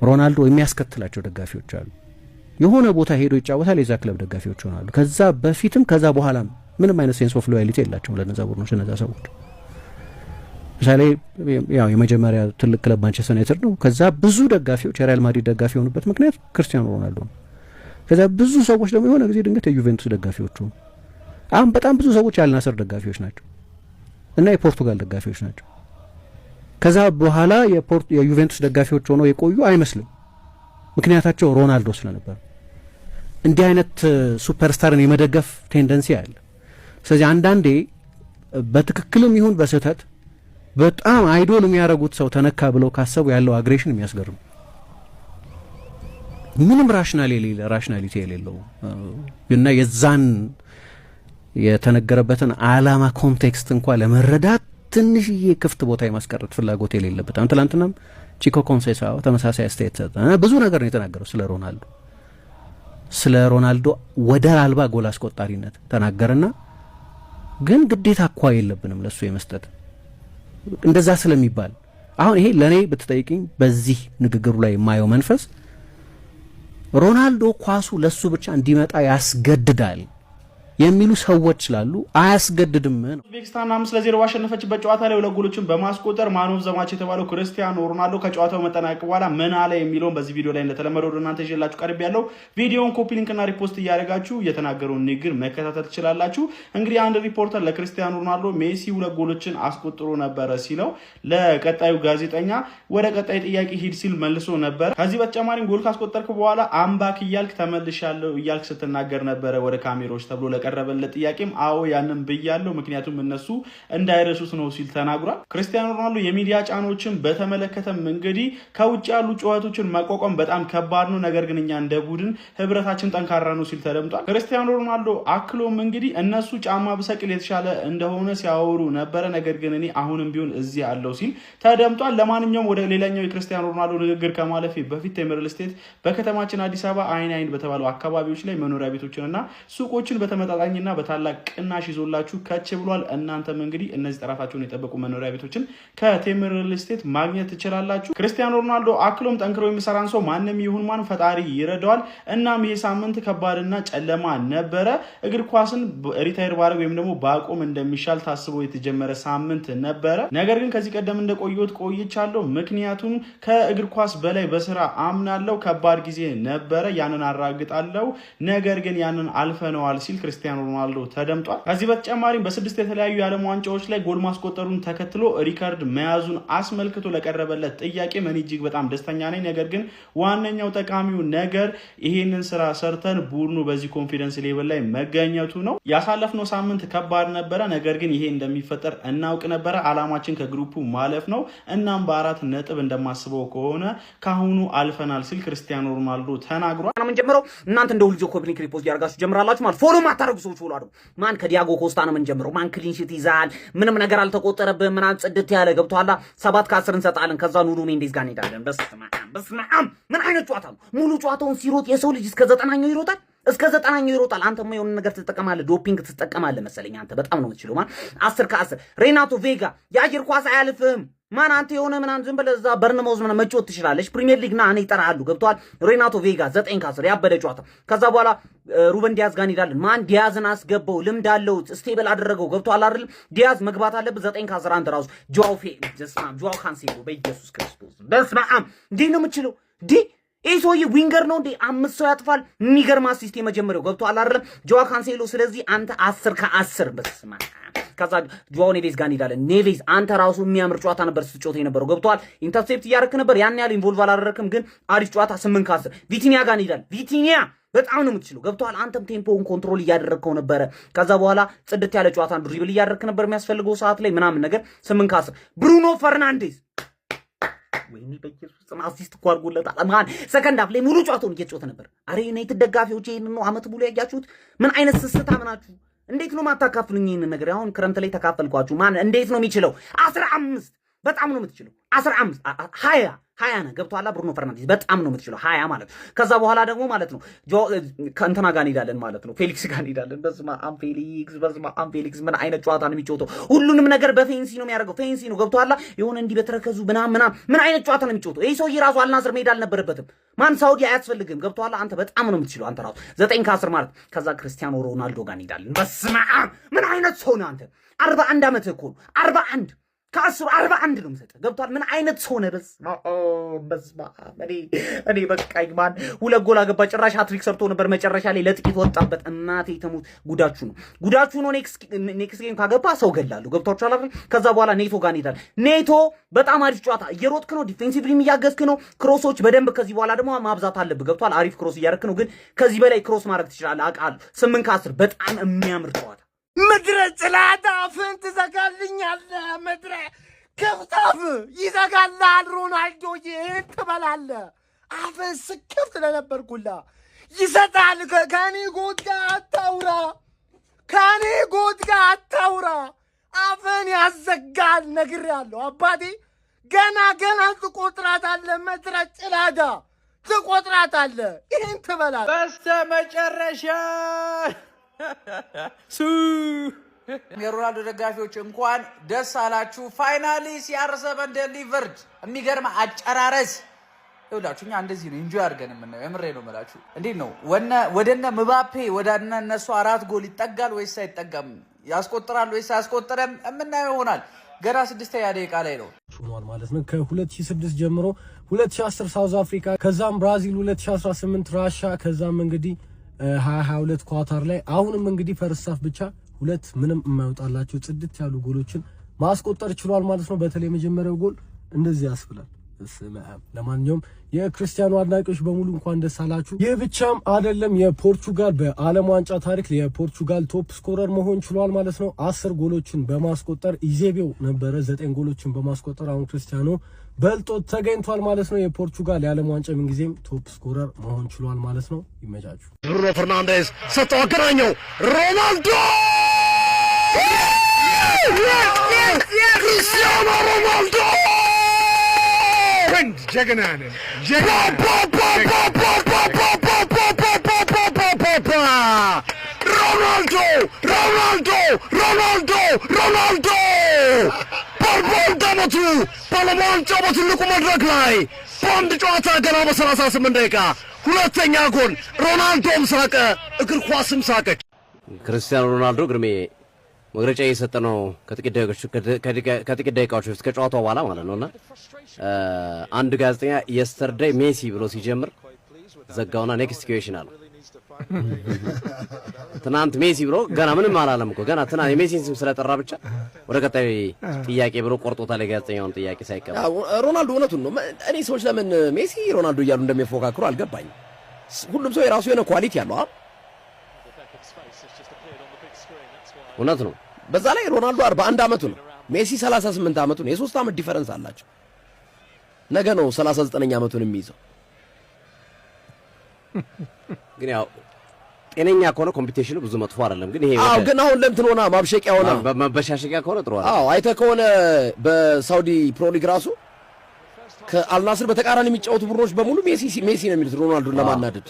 ሮናልዶ የሚያስከትላቸው ደጋፊዎች አሉ። የሆነ ቦታ ሄዶ ይጫወታል፣ የዛ ክለብ ደጋፊዎች ሆናሉ። ከዛ በፊትም ከዛ በኋላም ምንም አይነት ሴንስ ኦፍ ሎያሊቲ የላቸውም ለነዛ ቡድኖች እነዛ ሰዎች። ምሳሌ ያው የመጀመሪያ ትልቅ ክለብ ማንቸስተር ዩናይትድ ነው። ከዛ ብዙ ደጋፊዎች የሪያል ማድሪድ ደጋፊ የሆኑበት ምክንያት ክርስቲያኖ ሮናልዶ ነው። ከዛ ብዙ ሰዎች ደግሞ የሆነ ጊዜ ድንገት የዩቬንቱስ ደጋፊዎች ሆኑ። አሁን በጣም ብዙ ሰዎች የአልናስር ደጋፊዎች ናቸው እና የፖርቱጋል ደጋፊዎች ናቸው። ከዛ በኋላ የዩቬንቱስ ደጋፊዎች ሆነው የቆዩ አይመስልም። ምክንያታቸው ሮናልዶ ስለነበር እንዲህ አይነት ሱፐርስታርን የመደገፍ ቴንደንሲ አለ። ስለዚህ አንዳንዴ በትክክልም ይሁን በስህተት በጣም አይዶል የሚያደርጉት ሰው ተነካ ብለው ካሰቡ ያለው አግሬሽን የሚያስገርም ምንም ራሽናሊቲ የሌለው እና የዛን የተነገረበትን ዓላማ ኮንቴክስት እንኳን ለመረዳት ትንሽዬ ክፍት ቦታ የማስቀረት ፍላጎት የሌለበት። ትናንትናም ቺኮ ኮንሴሳው ተመሳሳይ አስተያየት ሰጠ። ብዙ ነገር ነው የተናገረው ስለ ሮናልዶ ወደር አልባ ጎል አስቆጣሪነት ተናገረና ግን ግዴታ እኮ የለብንም ለሱ የመስጠት እንደዛ ስለሚባል አሁን ይሄ ለኔ ብትጠይቅኝ በዚህ ንግግሩ ላይ የማየው መንፈስ ሮናልዶ ኳሱ ለሱ ብቻ እንዲመጣ ያስገድዳል የሚሉ ሰዎች ስላሉ አያስገድድም ነው። ኡዝቤኪስታን 5-0 ባሸነፈችበት ጨዋታ ላይ ሁለት ጎሎችን በማስቆጠር ማን ኦፍ ዘ ማች የተባለው ክርስቲያኖ ሮናልዶ ከጨዋታው መጠናቀቅ በኋላ ምን አለ የሚለውን በዚህ ቪዲዮ ላይ እንደተለመደው ወደ እናንተ ይዤላችሁ ቀርብ ያለው ቪዲዮውን ኮፒ ሊንክ እና ሪፖስት እያደረጋችሁ የተናገረውን ንግግር መከታተል ትችላላችሁ። እንግዲህ አንድ ሪፖርተር ለክርስቲያኖ ሮናልዶ ሜሲ ሁለት ጎሎችን አስቆጥሮ ነበር ሲለው ለቀጣዩ ጋዜጠኛ ወደ ቀጣይ ጥያቄ ሂድ ሲል መልሶ ነበር። ከዚህ በተጨማሪም ጎል ካስቆጠርክ በኋላ አምባክ እያልክ ተመልሻለሁ እያልክ ስትናገር ነበር ወደ ካሜራዎች ተብሎ ቀረበለት ጥያቄም አዎ ያንን ብያለሁ ምክንያቱም እነሱ እንዳይረሱት ነው ሲል ተናግሯል። ክርስቲያኖ ሮናልዶ የሚዲያ ጫኖችን በተመለከተም እንግዲህ ከውጭ ያሉ ጩኸቶችን መቋቋም በጣም ከባድ ነው፣ ነገር ግን እኛ እንደ ቡድን ህብረታችን ጠንካራ ነው ሲል ተደምጧል። ክርስቲያኖ ሮናልዶ አክሎም እንግዲህ እነሱ ጫማ ብሰቅል የተሻለ እንደሆነ ሲያወሩ ነበረ፣ ነገር ግን እኔ አሁንም ቢሆን እዚህ አለው ሲል ተደምጧል። ለማንኛውም ወደ ሌላኛው የክርስቲያኖ ሮናልዶ ንግግር ከማለፌ በፊት ቴምር ስቴት በከተማችን አዲስ አበባ አይን በተባሉ አካባቢዎች ላይ መኖሪያ ቤቶችንና ሱቆችን በተመጣጣኝና በታላቅ ቅናሽ ይዞላችሁ ከች ብሏል። እናንተም እንግዲህ እነዚህ ጥራታቸውን የጠበቁ መኖሪያ ቤቶችን ከቴምር ስቴት ማግኘት ትችላላችሁ። ክርስቲያኖ ሮናልዶ አክሎም ጠንክሮ የሚሰራን ሰው ማንም ይሁን ማን ፈጣሪ ይረዳዋል። እናም ይሄ ሳምንት ከባድና ጨለማ ነበረ። እግር ኳስን ሪታየር ባረግ ወይም ደግሞ ባቆም እንደሚሻል ታስቦ የተጀመረ ሳምንት ነበረ። ነገር ግን ከዚህ ቀደም እንደቆየሁት ቆይቻለሁ፣ ምክንያቱም ከእግር ኳስ በላይ በስራ አምናለሁ። ከባድ ጊዜ ነበረ፣ ያንን አራግጣለሁ፣ ነገር ግን ያንን አልፈነዋል ሲል ክርስቲያኖ ሮናልዶ ተደምጧል። ከዚህ በተጨማሪም በ6 የተለያዩ የዓለም ዋንጫዎች ላይ ጎል ማስቆጠሩን ተከትሎ ሪካርድ መያዙን አስመልክቶ ለቀረበለት ጥያቄ እኔ እጅግ በጣም ደስተኛ ነኝ፣ ነገር ግን ዋነኛው ጠቃሚው ነገር ይሄንን ስራ ሰርተን ቡድኑ በዚህ ኮንፊደንስ ሌቭል ላይ መገኘቱ ነው። ያሳለፍነው ሳምንት ከባድ ነበረ፣ ነገር ግን ይሄ እንደሚፈጠር እናውቅ ነበረ። አላማችን ከግሩፑ ማለፍ ነው። እናም በ4 ነጥብ እንደማስበው ከሆነ ካሁኑ አልፈናል ሲል ክርስቲያኖ ሮናልዶ ተናግሯል። ምን ጀምሮ እናንተ እንደ ሁልጆ ኮፒ ሊንክ ሪፖስት ያርጋችሁ ጀምራላችሁ ማለት ፎሎ ማታረጉ ሰዎች ሁሉ አይደል? ማን ከዲያጎ ኮስታ ነው ምን ጀምሮ ማን ክሊን ሺት ይዛል፣ ምንም ነገር አልተቆጠረብህም፣ ምናምን ጽድት ያለ ገብቷላ። 7 ከ10 እንሰጣለን። ከዛ ኑሩ ሜንዴዝ ጋር እንሄዳለን። በስመአብ ምን አይነት ጨዋታ ነው? ሙሉ ጨዋታውን ሲሮጥ የሰው ልጅ እስከ 90ኛው ይሮጣል፣ እስከ 90ኛው ይሮጣል። አንተማ የሆነ ነገር ትጠቀማለህ፣ ዶፒንግ ትጠቀማለህ መሰለኝ። አንተ በጣም ነው የምትችለው። ማን 10 ከ10 ሬናቶ ቬጋ የአየር ኳስ አያልፍም። ማን አንተ የሆነ ምናምን ዝም ብለህ እዛ በርነማውዝ ምናምን መጫወት ትችላለህ። ፕሪሚየር ሊግ ና እኔ ይጠራሉ ገብቷል። ሬናቶ ቬጋ 9 ከ10 ያበደ ጨዋታ። ከዛ በኋላ ሩበን ዲያዝ ጋር እንሄዳለን። ማን ዲያዝን አስገባው፣ ልምድ አለው፣ ስቴብል አደረገው ገብቷል አይደል? ዲያዝ መግባት አለበት 9 ከ10 አንተ ራሱ ጆአው ካንሴሎ በኢየሱስ ክርስቶስ በስመአብ እንዴት ነው የምችለው ዲ ይህ ሰውዬ ዊንገር ነው እንዴ? 5 ሰው ያጥፋል። የሚገርም አሲስት የመጀመሪያው ገብቷል አይደል? ጆአው ካንሴሎ። ስለዚህ አንተ 10 ከ10 በስመአብ። ከዛ ጆአው ኔቬዝ ጋር እንሄዳለን። ኔቬዝ አንተ ራሱ የሚያምር ጨዋታ ነበር ስትጮት የነበረው ገብቷል። ኢንተርሴፕት እያደረክ ነበር፣ ያን ያህል ኢንቮልቭ አላደረክም፣ ግን አሪፍ ጨዋታ 8 ከ10። ቪቲኒያ ጋር እንሄዳለን። ቪቲኒያ በጣም ነው የምትችለው ገብቷል። አንተም ቴምፖውን ኮንትሮል እያደረግከው ነበረ። ከዛ በኋላ ጽድት ያለ ጨዋታ ድሪብል እያደረክ ነበር የሚያስፈልገው ሰዓት ላይ ምናምን ነገር 8 ከ10። ብሩኖ ፈርናንዴዝ ወይኔ በኢየሱስ ስም አሲስት እኮ አድርጎለታል። ማን ሰከንድ አፍ ላይ ሙሉ ጨዋታውን እየተጫወተ ነበር። አሬ ዩናይትድ ደጋፊዎች ይሄን ነው አመት ሙሉ ያያችሁት? ምን አይነት ስስታም ናችሁ? እንዴት ነው ማታካፍሉኝ ይሄን ነገር? አሁን ክረምት ላይ ተካፈልኳችሁ። ማን እንዴት ነው የሚችለው? 15 በጣም ነው የምትችለው። 15 20 20 ነህ ገብቶሃል። ብሩኖ ፈርናንዴዝ በጣም ነው የምትችለው 20 ማለት ነው። ከዛ በኋላ ደግሞ ማለት ነው ከእንትና ጋር እንሄዳለን ማለት ነው ፌሊክስ ጋር እንሄዳለን። በስመ አብ ፌሊክስ ምን አይነት ጨዋታ ነው የሚጫወተው? ሁሉንም ነገር በፌንሲ ነው የሚያደርገው። ፌንሲ ነው ገብቶሃል። የሆነ እንዲህ በተረከዙ ምናምን ምን አይነት ጨዋታ ነው የሚጫወተው? ይሄ ሰውዬ ራሱ አልናስር መሄድ አልነበረበትም። ማን ሳውዲ አያስፈልግም ገብቶሃል። አንተ በጣም ነው የምትችለው አንተ ራሱ 9 ከ10 ማለት። ከዛ ክርስቲያኖ ሮናልዶ ጋር እንሄዳለን። በስመ አብ ምን አይነት ሰው ነህ አንተ? 41 ዓመት እኮ ነው 41 ከ10 41 ነው የምሰጠህ ገብቶሃል። ምን አይነት ሰው ነህ? በስመ አብ እኔ በቃኝ ማን 2 ጎል አገባ። ጭራሽ ሃትሪክ ሰርቶ ነበር መጨረሻ ላይ ለጥቂት ወጣበት። እናቴ ተሙት። ጉዳችሁ ነው። ኔክስት ጌም ካገባ ሰው ገላለሁ ገብቷችኋል አይደል? ከዛ በኋላ ኔቶ ጋር እንሄዳለን። ኔቶ በጣም አሪፍ ጨዋታ እየሮጥክ ነው፣ ዲፌንሲቭሊም እያገዝክ ነው። ክሮሶች በደንብ ከዚህ በኋላ ደግሞ ማብዛት አለብህ ገብቷል። አሪፍ ክሮስ እያደረክ ነው፣ ግን ከዚህ በላይ ክሮስ ማድረግ ትችላለህ አውቃለሁ። 8 ከ10 በጣም የሚያምር ጨዋታ። ምድረ ጭላዳ አፍን ትዘጋልኛለህ። ምድረ ክፍታፍ ይዘጋልሃል። ሮናልዶ ይህን ትበላለህ። አፍን ስክፍት ለነበርኩላ ይሰጣል። ከኔ ጎድ ጋር አታውራ፣ ከኔ ጎድ ጋር አታውራ። አፍን ያዘጋል። ነግሬሃለሁ አባቴ። ገና ትቆጥራታለህ። ምድረ ጭላዳ ትቆጥራታለህ። ይህን ትበላለህ። በስተመጨረሻ የሮናልዶ ደጋፊዎች እንኳን ደስ አላችሁ። ፋይናሊ CR7 ዴሊቨርድ። የሚገርም አጨራረስ ይውላችሁ። እኛ እንደዚህ ነው ኢንጆይ አድርገን የምናየው። የምሬ ነው የምላችሁ። እንዴት ነው ወደነ ምባፔ ወደነ እነሱ 4 ጎል ይጠጋል ወይስ አይጠጋም? ያስቆጥራል ወይስ አያስቆጥርም? የምናየው ይሆናል። ገና 6ኛ ደቂቃ ላይ ነው ማለት ነው። ከ2006 ጀምሮ 2010 ሳውዝ አፍሪካ፣ ከዛም ብራዚል 2018 ራሻ፣ ከዛም እንግዲህ 2022 ኳታር ላይ አሁንም እንግዲህ ፈርስታፍ ብቻ 2 ምንም የማይወጣላቸው ጽድት ያሉ ጎሎችን ማስቆጠር ችሏል ማለት ነው። በተለይ መጀመሪያው ጎል እንደዚህ ያስብላል። ለማንኛውም የክርስቲያኖ አድናቂዎች በሙሉ እንኳን ደስ አላችሁ። ይህ ብቻም አይደለም፣ የፖርቹጋል በዓለም ዋንጫ ታሪክ የፖርቹጋል ቶፕ ስኮረር መሆን ችሏል ማለት ነው። 10 ጎሎችን በማስቆጠር ኢዜቤው ነበረ 9 ጎሎችን በማስቆጠር አሁን ክርስቲያኖ በልጦ ተገኝቷል ማለት ነው። የፖርቹጋል የዓለም ዋንጫ ምንጊዜም ቶፕ ስኮረር መሆን ችሏል ማለት ነው። ይመቻችሁ። ብሩኖ ፈርናንዴዝ ሰጠው፣ አገናኘው። ሮናልዶ ክርስቲያኖ ሮናልዶ ጀግና ነን። ሮናልዶ በአርባአንድ ዓመቱ በዓለም ዋንጫ በትልቁ መድረክ ላይ በአንድ ጨዋታ ገና በ38 ደቂቃ 2ኛ ጎል። ሮናልዶም ሳቀ፣ እግር ኳስም ሳቀች። ክርስቲያኖ ሮናልዶ ግርሜ መግለጫ እየሰጠ ነው ከጥቂት ደቂቃዎች በፊት ከጨዋታው በኋላ ማለት ነውና አንድ ጋዜጠኛ የስተርዴይ ሜሲ ብሎ ሲጀምር ዘጋውና ኔክስት ኩዌሽን አለ። ትናንት ሜሲ ብሎ ገና ምንም አላለም እኮ ገና ትናንት የሜሲን ስም ስለጠራ ብቻ ወደ ቀጣይ ጥያቄ ብሎ ቆርጦታል። የጋዜጠኛውን ጥያቄ ሳይቀበል ሮናልዶ እውነቱን ነው። እኔ ሰዎች ለምን ሜሲ ሮናልዶ እያሉ እንደሚፎካክሩ አልገባኝም። ሁሉም ሰው የራሱ የሆነ ኳሊቲ ያለው እውነት ነው። በዛ ላይ ሮናልዶ 41 ዓመቱ ነው፣ ሜሲ 38 ዓመቱ ነው። የ3 ዓመት ዲፈረንስ አላቸው። ነገ ነው 39 ዓመቱን የሚይዘው። ግን ያው ጤነኛ ከሆነ ኮምፒቲሽኑ ብዙ መጥፎ አይደለም። ግን ይሄ ግን አሁን ለምትን ሆና ማብሸቂያ ሆና በመበሻሸቂያ ከሆነ ጥሩ አይደለም። አይተህ ከሆነ በሳውዲ ፕሮ ሊግ ራሱ ከአልናስር በተቃራኒ የሚጫወቱ ቡድኖች በሙሉ ሜሲ ነው የሚሉት ሮናልዶን ለማናደድ።